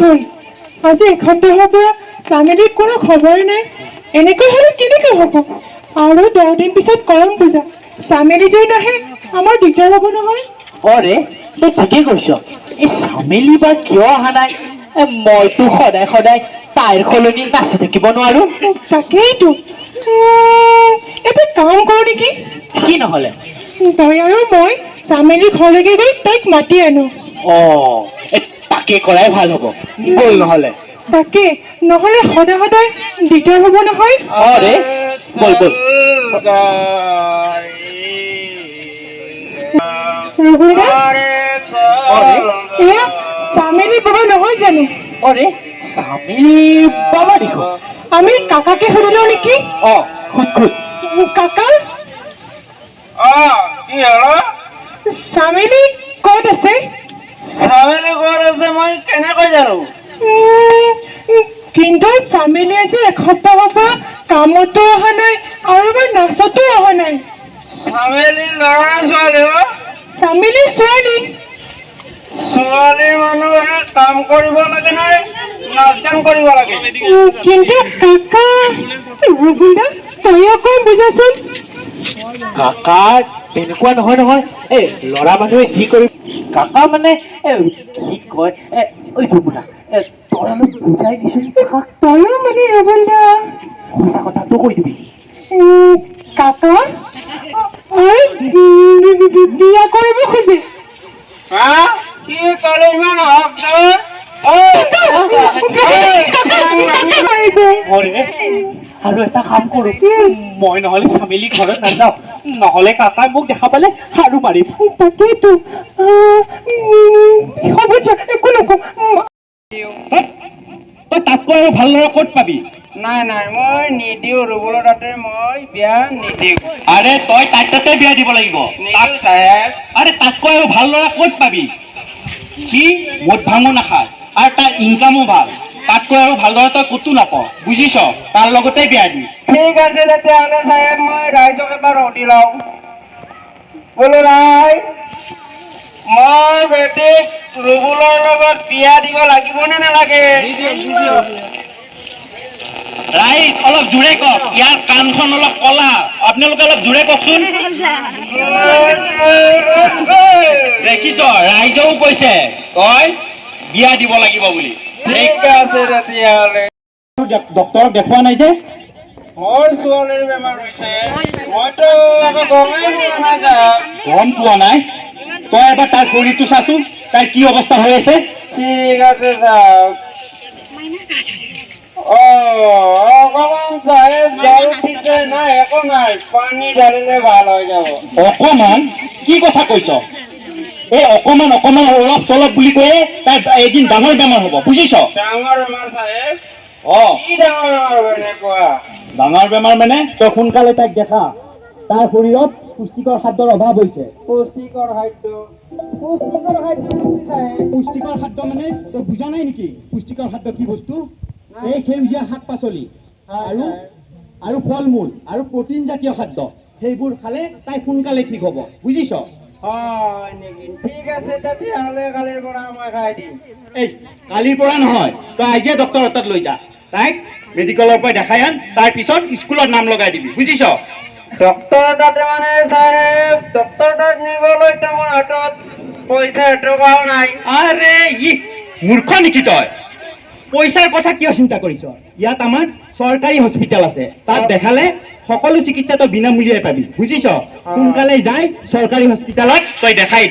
হ'ল আজি এসপ্তাহৰ পৰা চামেলিৰ কোনো খবৰ নাই। এনেকৈ হ'লে কেনেকৈ হ'ব? আৰু 10 দিন পিছত কৰম পূজা। চামেলি যদি নাহে আমাৰ দিগদাৰ হ'ব নহয়। অৰে তই ঠিকেই কৈছ। এই চামেলি বা কিয় অহা নাই? মইতো সদায় সদায় তাইৰ সলনি নাচি থাকিব নোৱাৰো। তাকেইতো এটা কাম কৰোঁ নেকি? কি নহলে? তই আৰু মই চামেলিৰ ঘৰলৈকে গৈ তাইক মাতি আনো। তাকে কৰাই ভাল হ'ব। ব'ল নহলে। তাকে নহ'লে সদায় সদায় দিগদাৰ হ'ব নহয়। অৰে ব'ল ব'ল। এয়া চামেলি বাবা নহয় জানো? অৰে চামেলি বাবা দেখোন। আমি কাকাকে সুধিলো নেকি? খুদ কাকা কি হল? চামেলি ক'ত আছে? চামেলি ক'ত আছে মই কেনেকৈ জানো? কিন্তু চামেলি আজি এসপ্তাহৰ পৰা কামতো অহা নাই আৰু এবাৰ নাচতো অহা নাই। চামেলি ল'ৰা ছোৱালী চামেলি ছোৱালী। ছোৱালী মানুহে কাম কৰিব লাগে নাই নাচ গান কৰিব লাগে? কিন্তু কাকা ৰঘুদা তই অকণ বুজাচোন। কাকা তেনেকুৱা নহয় নহয়। ল'ৰা মানুহে যি কৰি কাকা মানে কি কয় যমুনা তই অলপ বুজাই দিছোন কাকাক। তয়ো মানে ৰঘুদা সঁচা কথাটো কৈ দিবি। কাকা বিয়া কৰিব খোজে। কি ক'লে ইমান শব্দ? আৰু এটা কাম কৰো, মই নহলে চামেলি ঘৰত নাযাওঁ, নহলে কাকাই মোক দেখা পালে আৰু মাৰিম। তাকেইতো হ'ব দিয়া একো নকওঁ। তই তাতকৈ আৰু ভাল ল'ৰা ক'ত পাবি? নাই মই নিদিওঁ ৰুবুলৰ তাতে মই বিয়া নিদিওঁ। আৰে তই তাইৰ তাতে বিয়া দিব লাগিব। নিদিওঁ চাহেব। আৰে তাতকৈ আৰু ভাল ল'ৰা ক'ত পাবি? সি মদ ভাঙো নাখায় আৰু তাৰ ইনকামো ভাল। তাতকৈ আৰু ভাল ল'ৰা তই ক'তো নাপাৱ, বুজিছ? তাৰ লগতে বিয়া দি। ঠিক আছে তেতিয়াহ'লে চাহেব মই ৰাইজক এবাৰ সুধি লওঁ। বোলো নাই মই বেটিক ৰুবুলৰ লগত বিয়া দিব লাগিব নে নালাগে? ৰাইজ অলপ জোৰে কওক, ইয়াৰ কাণখন অলপ কলা, আপোনালোকে অলপ জোৰে কওকচোন। দেখিছ ৰাইজেও কৈছে তই বিয়া দিব লাগিব বুলি। ঠিক আছে তেতিয়াহ'লে। ডক্তৰক দেখুওৱা নাই যে? মোৰ ছোৱালীৰ বেমাৰ হৈছে, মইতো একো গমেই পোৱা নাই চাহেব। গম পোৱা নাই? তই এবাৰ তাৰ শৰীৰটো চাচোন, তাইৰ কি অৱস্থা হৈ আছে। ঠিক আছে চাওক। অকমান চাহেব জ্বৰ উঠিছে নাই? একো নাই, পানী ঢালিলে ভাল হৈ যাব। অকমান? কি কথা কৈছ? এই অকমান অলপ চলপ বুলি কৈয়ে তাই এদিন ডাঙৰ বেমাৰ হ'ব, বুজিছ? ডাঙৰ বেমাৰ চাহেব? কি ডাঙৰ বেমাৰ হ'ব এনেকুৱা? ডাঙৰ বেমাৰ মানে তই সোনকালে তাইক দেখা। তাৰ শৰীৰত পুষ্টিকৰ খাদ্যৰ অভাৱ হৈছে। পুষ্টিকৰ খাদ্য পুষ্টিকৰ খাদ্য মানে তই বুজা নাই নেকি? পুষ্টিকৰ খাদ্য কি বস্তু? এই সেউজীয়া শাক পাচলি আৰু ফল মূল আৰু প্ৰটিন জাতীয় খাদ্য, সেইবোৰ খালে তাই সোনকালে ঠিক হ'ব, বুজিছ? হয় নেকি? ঠিক আছে তেতিয়াহ'লে কালিৰ পৰা মই খাই দিম। এই কালিৰ পৰা নহয়, তই আজিয়ে ডক্তৰৰ তাত লৈ যা। তাইক মেডিকেলৰ পৰা দেখাই আন, তাৰ পিছত স্কুলত নাম লগাই দিবি, বুজিছ? ডক্তৰ তাতে মানে চাহেব ডক্তৰ তাত নিবলৈতো মোৰ হাতত পইচা এটকাও নাই। আৰে মূৰ্খ নেকি তই? পইচাৰ কথা কিয় চিন্তা কৰিছ? ইয়াত আমাৰ চৰকাৰী হস্পিটেল আছে, তাত দেখালে সকলো চিকিৎসা তই বিনামূলীয়াই পাবি, বুজিছ? সোনকালে যাই চৰকাৰী হস্পিটেলত তই দেখাই